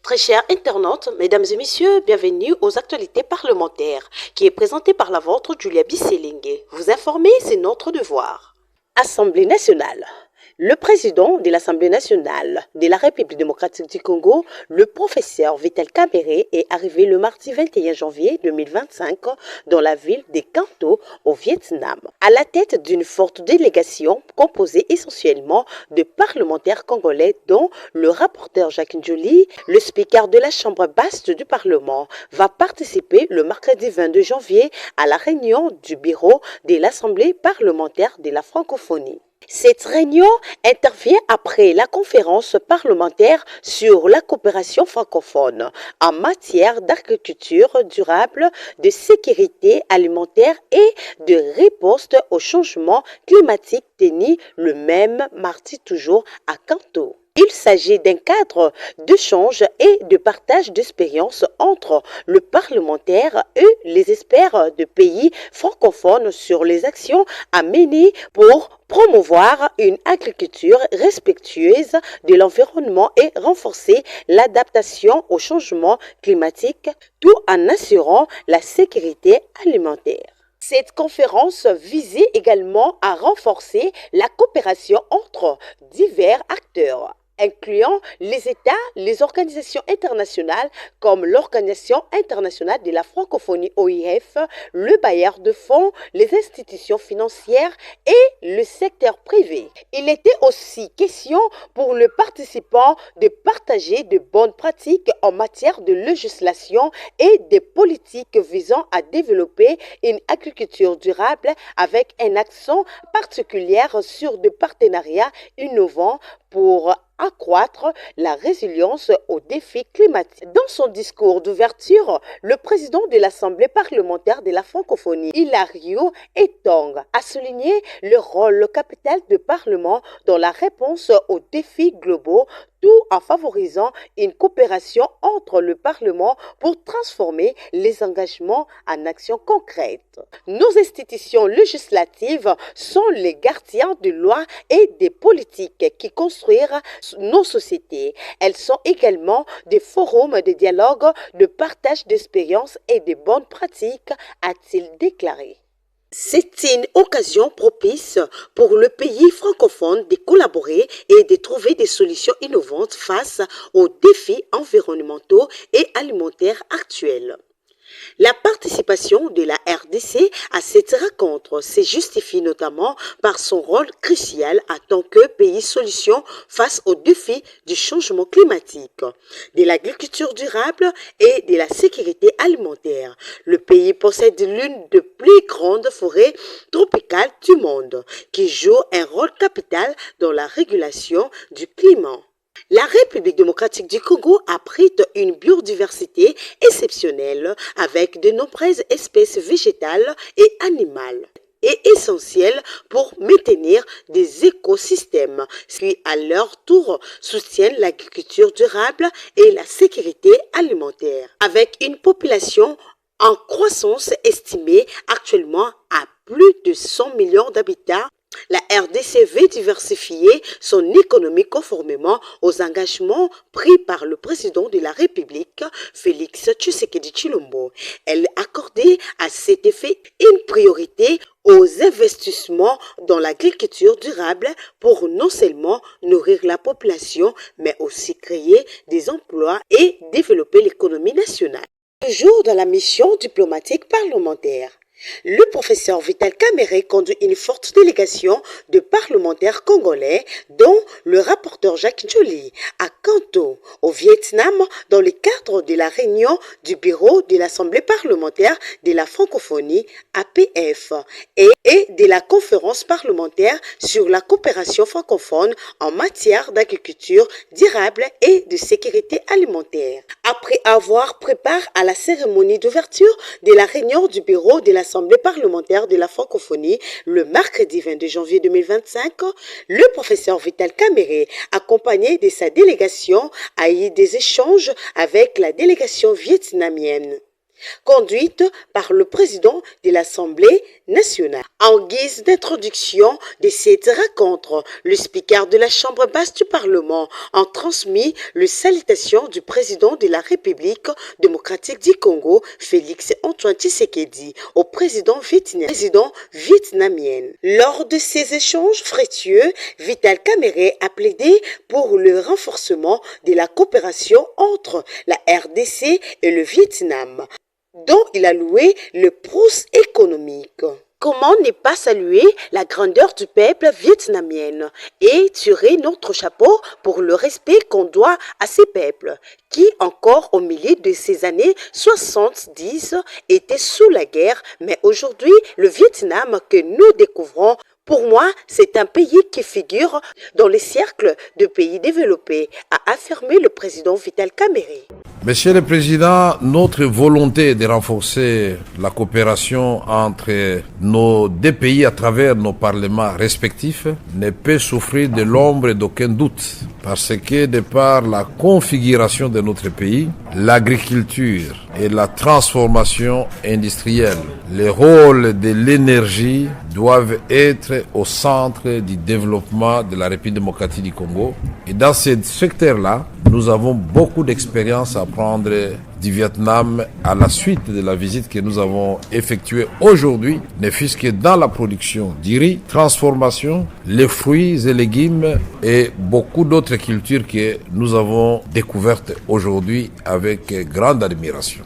Très chers internautes, mesdames et messieurs, bienvenue aux actualités parlementaires, qui est présenté par la vôtre Julia Bisselingue. Vous informer, c'est notre devoir. Assemblée nationale. Le président de l'Assemblée nationale de la République démocratique du Congo, le professeur Vital Kamerhe, est arrivé le mardi 21 janvier 2025 dans la ville de Kanto, au Vietnam, à la tête d'une forte délégation composée essentiellement de parlementaires congolais, dont le rapporteur Jacques Njoli, le speaker de la Chambre basse du Parlement, va participer le mercredi 22 janvier à la réunion du bureau de l'Assemblée parlementaire de la francophonie. Cette réunion intervient après la conférence parlementaire sur la coopération francophone en matière d'agriculture durable, de sécurité alimentaire et de riposte au changement climatique tenue le même mardi toujours à Kanto. Il s'agit d'un cadre d'échange et de partage d'expériences entre le parlementaire et les experts de pays francophones sur les actions à mener pour promouvoir une agriculture respectueuse de l'environnement et renforcer l'adaptation au changement climatique, tout en assurant la sécurité alimentaire. Cette conférence visait également à renforcer la coopération entre divers acteurs, incluant les États, les organisations internationales comme l'Organisation internationale de la francophonie OIF, le bailleur de fonds, les institutions financières et le secteur privé. Il était aussi question pour le participant de partager de bonnes pratiques en matière de législation et des politiques visant à développer une agriculture durable avec un accent particulier sur des partenariats innovants pour accroître la résilience aux défis climatiques. Dans son discours d'ouverture, le président de l'Assemblée parlementaire de la francophonie, Hilario Etong, a souligné le rôle capital du Parlement dans la réponse aux défis globaux, tout en favorisant une coopération entre le Parlement pour transformer les engagements en actions concrètes. Nos institutions législatives sont les gardiens de lois et des politiques qui construisent nos sociétés. Elles sont également des forums de dialogue, de partage d'expériences et de bonnes pratiques, a-t-il déclaré. C'est une occasion propice pour le pays francophone de collaborer et de trouver des solutions innovantes face aux défis environnementaux et alimentaires actuels. La participation de la RDC à cette rencontre se justifie notamment par son rôle crucial en tant que pays solution face aux défis du changement climatique, de l'agriculture durable et de la sécurité alimentaire. Le pays possède l'une des plus grandes forêts tropicales du monde, qui joue un rôle capital dans la régulation du climat. La République démocratique du Congo abrite une biodiversité exceptionnelle avec de nombreuses espèces végétales et animales et essentielles pour maintenir des écosystèmes qui, à leur tour, soutiennent l'agriculture durable et la sécurité alimentaire. Avec une population en croissance estimée actuellement à plus de 100 millions d'habitants, la RDC veut diversifier son économie conformément aux engagements pris par le président de la République, Félix Tshisekedi Tshilombo. Elle accordait à cet effet une priorité aux investissements dans l'agriculture durable pour non seulement nourrir la population, mais aussi créer des emplois et développer l'économie nationale. Toujours dans la mission diplomatique parlementaire, le professeur Vital Kamerhe conduit une forte délégation de parlementaires congolais, dont le rapporteur Jacques Njoli, à Kanto, au Vietnam, dans le cadre de la réunion du bureau de l'Assemblée parlementaire de la francophonie, APF, et de la conférence parlementaire sur la coopération francophone en matière d'agriculture durable et de sécurité alimentaire. Après avoir préparé à la cérémonie d'ouverture de la réunion du bureau de l'Assemblée parlementaire de la francophonie le mercredi 22 janvier 2025, le professeur Vital Kamerhe, accompagné de sa délégation, a eu des échanges avec la délégation vietnamienne. conduite par le président de l'Assemblée nationale. En guise d'introduction de cette rencontre, le speaker de la Chambre basse du Parlement a transmis les salutations du président de la République démocratique du Congo, Félix Antoine Tshisekedi, au président vietnamien. Lors de ces échanges fructueux, Vital Kamerhe a plaidé pour le renforcement de la coopération entre la RDC et le Vietnam, dont il a loué le prousse économique. Comment ne pas saluer la grandeur du peuple vietnamien et tirer notre chapeau pour le respect qu'on doit à ces peuples qui, encore au milieu de ces années 70, étaient sous la guerre, mais aujourd'hui, le Vietnam que nous découvrons, pour moi, c'est un pays qui figure dans les cercles de pays développés, a affirmé le président Vital Kamerhe. Monsieur le Président, notre volonté de renforcer la coopération entre nos deux pays à travers nos parlements respectifs ne peut souffrir de l'ombre d'aucun doute, parce que de par la configuration de notre pays, l'agriculture et la transformation industrielle, le rôle de l'énergie doivent être au centre du développement de la République démocratique du Congo. Et dans ce secteur-là, nous avons beaucoup d'expérience à prendre du Vietnam à la suite de la visite que nous avons effectuée aujourd'hui, ne fût-ce que dans la production du riz, transformation, les fruits et légumes et beaucoup d'autres cultures que nous avons découvertes aujourd'hui avec grande admiration.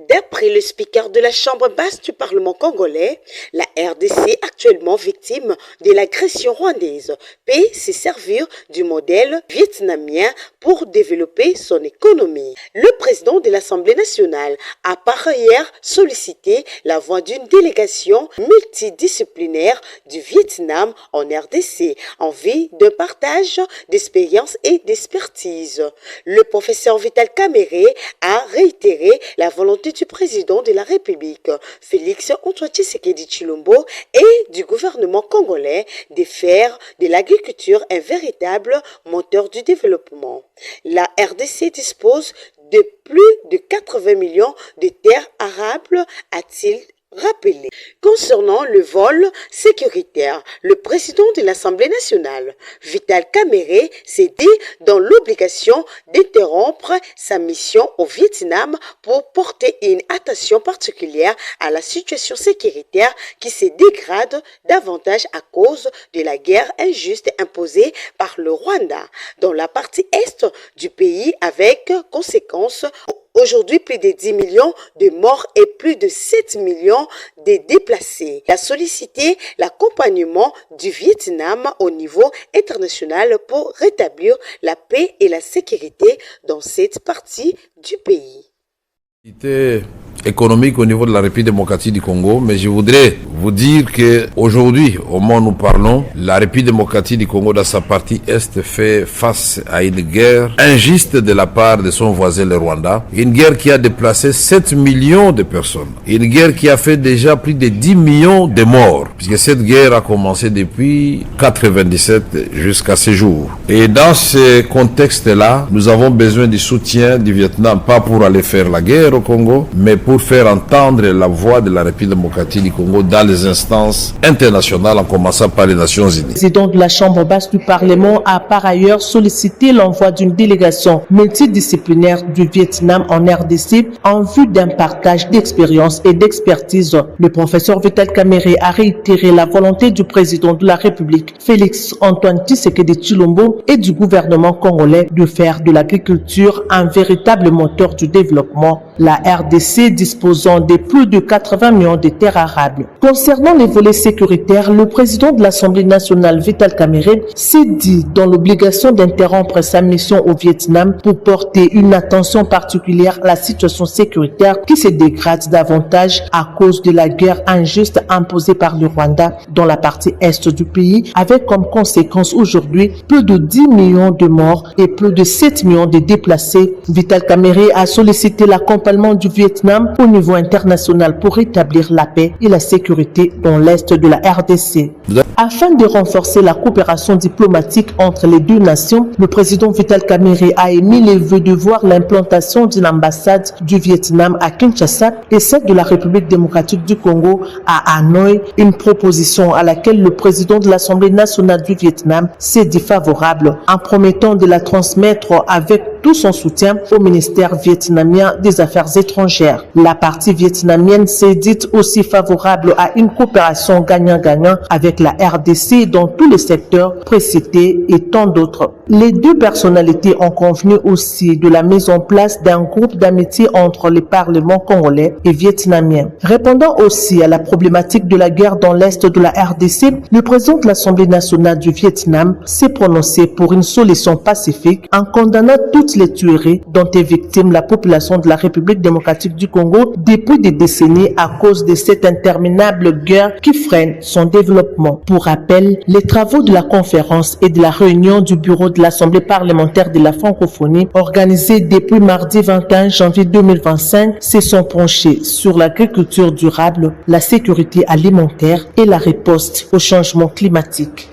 D'après le speaker de la Chambre basse du Parlement congolais, la RDC, actuellement victime de l'agression rwandaise, peut se servir du modèle vietnamien pour développer son économie. Le président de l'Assemblée nationale a par ailleurs sollicité la voix d'une délégation multidisciplinaire du Vietnam en RDC en vue d'un partage d'expériences et d'expertise. Le professeur Vital Kamerhe a réitéré la volonté du président de la République, Félix Antoine Tshisekedi Tshilombo, et du gouvernement congolais de faire de l'agriculture un véritable moteur du développement. La RDC dispose de plus de 80 millions de terres arables, a-t-il rappelé. Concernant le vol sécuritaire, le président de l'Assemblée nationale, Vital Kamerhe, s'est dit dans l'obligation d'interrompre sa mission au Vietnam pour porter une attention particulière à la situation sécuritaire qui se dégrade davantage à cause de la guerre injuste imposée par le Rwanda dans la partie est du pays, avec conséquences aujourd'hui plus de 10 millions de morts et plus de 7 millions de déplacés. Il a sollicité l'accompagnement du Vietnam au niveau international pour rétablir la paix et la sécurité dans cette partie du pays. Économique au niveau de la République démocratique du Congo, mais je voudrais vous dire que aujourd'hui, au moment où nous parlons, la République démocratique du Congo dans sa partie est fait face à une guerre injuste de la part de son voisin le Rwanda, une guerre qui a déplacé 7 millions de personnes, une guerre qui a fait déjà plus de 10 millions de morts, puisque cette guerre a commencé depuis 1997 jusqu'à ce jour. Et dans ce contexte-là, nous avons besoin du soutien du Vietnam, pas pour aller faire la guerre au Congo, mais pour faire entendre la voix de la République démocratique du Congo dans les instances internationales, en commençant par les Nations Unies. Le président de la Chambre basse du Parlement a par ailleurs sollicité l'envoi d'une délégation multidisciplinaire du Vietnam en RDC en vue d'un partage d'expérience et d'expertise. Le professeur Vital Kamerhe a réitéré la volonté du président de la République, Félix Antoine Tshisekedi Tshilombo, et du gouvernement congolais de faire de l'agriculture un véritable moteur du développement. La RDC disposant de plus de 80 millions de terres arables. Concernant les volets sécuritaires, le président de l'Assemblée nationale, Vital Kamerhe, s'est dit dans l'obligation d'interrompre sa mission au Vietnam pour porter une attention particulière à la situation sécuritaire qui se dégrade davantage à cause de la guerre injuste imposée par le Rwanda dans la partie est du pays, avec comme conséquence aujourd'hui plus de 10 millions de morts et plus de 7 millions de déplacés. Vital Kamerhe a sollicité l'accompagnement l'accompagnement du Vietnam au niveau international pour rétablir la paix et la sécurité dans l'est de la RDC. Afin de renforcer la coopération diplomatique entre les deux nations, le président Vital Kamerhe a émis les vœux de voir l'implantation d'une ambassade du Vietnam à Kinshasa et celle de la République démocratique du Congo à Hanoï, une proposition à laquelle le président de l'Assemblée nationale du Vietnam s'est dit favorable en promettant de la transmettre avec tout son soutien au ministère vietnamien des Affaires étrangères. La partie vietnamienne s'est dite aussi favorable à une coopération gagnant-gagnant avec la RDC dans tous les secteurs précités et tant d'autres. Les deux personnalités ont convenu aussi de la mise en place d'un groupe d'amitié entre les parlements congolais et vietnamiens. Répondant aussi à la problématique de la guerre dans l'est de la RDC, le président de l'Assemblée nationale du Vietnam s'est prononcé pour une solution pacifique en condamnant toutes les tueries dont est victime la population de la République démocratique du Congo depuis des décennies à cause de cette interminable guerre qui freine son développement. Pour rappel, les travaux de la conférence et de la réunion du bureau de l'Assemblée parlementaire de la francophonie organisée depuis mardi 21 janvier 2025 se sont penchés sur l'agriculture durable, la sécurité alimentaire et la riposte au changement climatique.